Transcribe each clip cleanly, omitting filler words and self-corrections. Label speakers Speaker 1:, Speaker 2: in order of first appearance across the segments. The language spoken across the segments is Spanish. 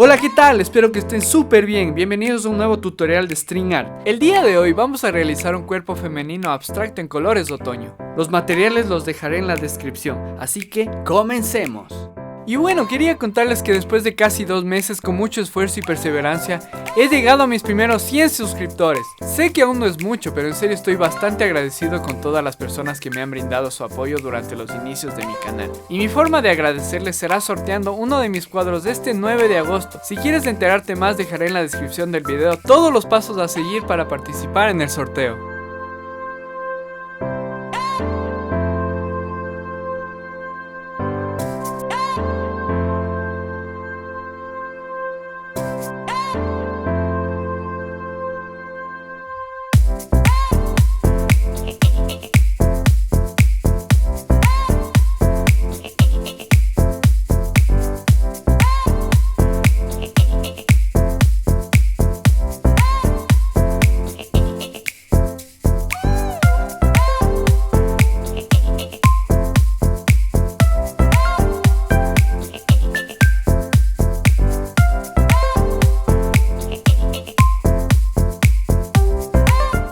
Speaker 1: Hola, ¿qué tal? Espero que estén súper bien. Bienvenidos a un nuevo tutorial de StringArt. El día de hoy vamos a realizar un cuerpo femenino abstracto en colores otoño. Los materiales los dejaré en la descripción, así que comencemos. Y bueno, quería contarles que después de casi 2 meses con mucho esfuerzo y perseverancia, he llegado a mis primeros 100 suscriptores. Sé que aún no es mucho, pero en serio estoy bastante agradecido con todas las personas que me han brindado su apoyo durante los inicios de mi canal. Y mi forma de agradecerles será sorteando uno de mis cuadros de este 9 de agosto. Si quieres enterarte más, dejaré en la descripción del video todos los pasos a seguir para participar en el sorteo.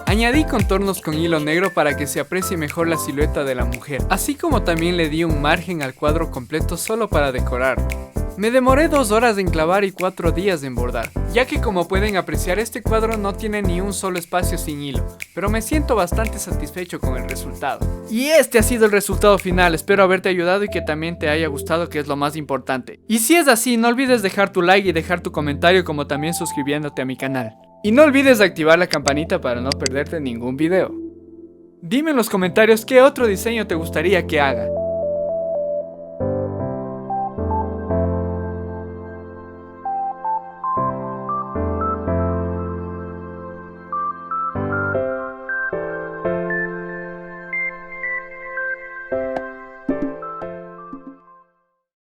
Speaker 1: Añadí contornos con hilo negro para que se aprecie mejor la silueta de la mujer, así como también le di un margen al cuadro completo solo para decorarlo. Me demoré 2 horas en clavar y 4 días en bordar, ya que como pueden apreciar este cuadro no tiene ni un solo espacio sin hilo, pero me siento bastante satisfecho con el resultado. Y este ha sido el resultado final, espero haberte ayudado y que también te haya gustado, que es lo más importante. Y si es así, no olvides dejar tu like y dejar tu comentario, como también suscribiéndote a mi canal. Y no olvides activar la campanita para no perderte ningún video. Dime en los comentarios qué otro diseño te gustaría que haga.